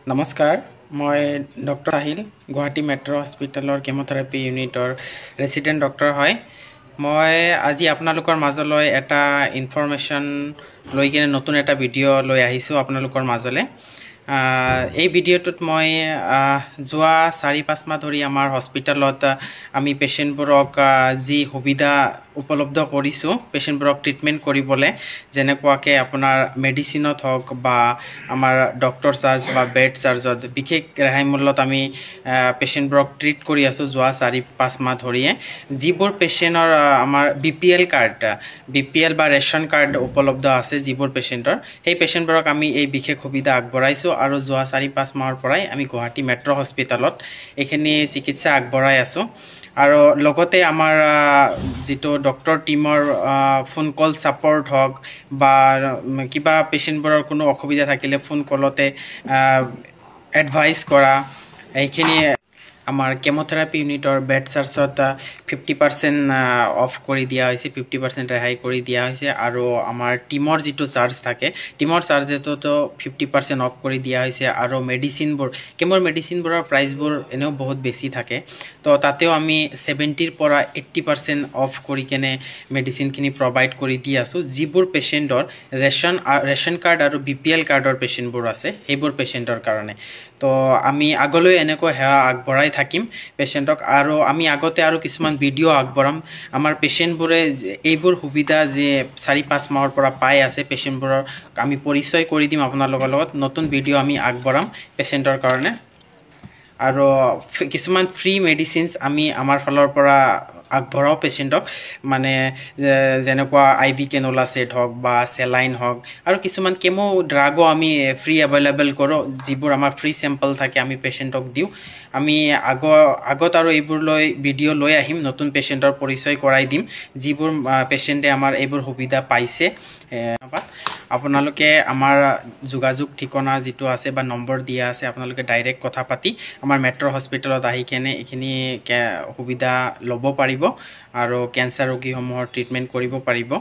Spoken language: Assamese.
নমস্কাৰ মই ডক্টৰ আহিল গুৱাহাটী মেট্ৰ হস্পিটেলৰ কেমোথেৰাপি ইউনিটৰ ৰেচিডেণ্ট ডক্টৰ হয় মই আজি আপোনালোকৰ মাজলৈ এটা ইনফৰমেশ্যন লৈ কিনে নতুন এটা ভিডিঅ' লৈ আহিছোঁ আপোনালোকৰ মাজলৈ এই ভিডিঅ'টোত মই যোৱা 4-5 মাহ ধৰি আমাৰ হস্পিটেলত আমি পেশেন্টবোৰক যি সুবিধা উপলব্ধ কৰিছোঁ পেশেন্টবোৰক ট্ৰিটমেন্ট কৰিবলৈ যেনেকুৱাকৈ আপোনাৰ মেডিচিনত হওক বা আমাৰ ডক্টৰ চাৰ্জ বা বেড চাৰ্জত বিশেষ ৰেহাই মূল্যত আমি পেশেন্টবোৰক ট্ৰিট কৰি আছোঁ যোৱা 4-5 মাহ ধৰিয়ে যিবোৰ পেশেন্টৰ আমাৰ বিপিএল বা ৰেচন কাৰ্ড উপলব্ধ আছে যিবোৰ পেশেন্টৰ সেই পেশেন্টবোৰক আমি এই বিশেষ সুবিধা আগবঢ়াইছোঁ আৰু যোৱা 4-5 মাহৰ পৰাই আমি গুৱাহাটী মেট্ৰ হস্পিটেলত এইখিনি চিকিৎসা আগবঢ়াই আছোঁ আৰু লগতে আমাৰ যেটো ডক্টৰ টিমৰ ফোন কল সাপোৰ্ট হক বা কিবা পেশেন্টবোৰৰ কোনো অসুবিধা থাকিলে ফোন কলতে এডভাইস কৰা এইখিনি আমাৰ কেমোথেৰাপি ইউনিটৰ বেড চাৰ্জত 50% অফ কৰি দিয়া হৈছে 50% ৰেহাই কৰি দিয়া হৈছে আৰু আমাৰ টিমৰ যেটো চাৰ্জ থাকে টিমৰ চাৰ্জেতো 50% অফ কৰি দিয়া হৈছে আৰু মেডিচিনবোৰ কেমৰ মেডিচিনবোৰৰ প্ৰাইচবোৰ এনেও বহুত বেছি থাকে তো তাতেও আমি 70 পৰা 80% অফ কৰি কেনে মেডিচিনখিনি প্ৰভাইড কৰি দি আছো যিবোৰ পেশেন্টৰ ৰেচন কাৰ্ড আৰু বিপিএল কাৰ্ডৰ পেশেন্টবোৰ আছে সেইবোৰ পেশেন্টৰ কাৰণে তো আমি আগলৈ এনেকৈ হেৱা আগবঢ়াই থাকিম পেশেন্টক আৰু আমি আগতে আৰু কিছুমান ভিডিঅ' আগবঢ়াম আমাৰ পেশেন্টবোৰে এইবোৰ সুবিধা যে 4-5 মাহৰ পৰা পাই আছে পেশেন্টবোৰৰ আমি পৰিচয় কৰি দিম আপোনালোকৰ লগত নতুন ভিডিঅ' আমি আগবঢ়াম পেশেন্টৰ কাৰণে আৰু কিছুমান ফ্ৰী মেডিচিনছ আমি আমাৰ ফালৰ পৰা আগবঢ়াও পেশেন্টক মানে যেনেকুৱা আইভি কেনোলা সেট হওক বা সেলাইন হওক আৰু কিছুমান কেমো ড্ৰাগো আমি ফ্ৰী অ্যাভেলেবল কৰো যিবোৰ আমাৰ ফ্ৰী স্যাম্পল থাকে আমি পেশেন্টক দিও আমি আগত আৰু এইবোৰ লৈ ভিডিঅ' লৈ আহিম নতুন পেশেন্টৰ পৰিচয় কৰাই দিম যিবোৰ পেশেন্টে আমাৰ এইবোৰ সুবিধা পাইছে আপোনালোকে আমাৰ যোগাযোগ ঠিকনা যেটো আছে বা নম্বৰ দিয়া আছে আপোনালোকে ডাইৰেক্ট কথা পাতি আমাৰ মেট্ৰ হস্পিটেলত আহি কেনে এখিনি সুবিধা ল'ব পাৰিব আৰু ক্যান্সাৰ ৰোগীসমূহৰ ট্ৰিটমেন্ট কৰিব পাৰিব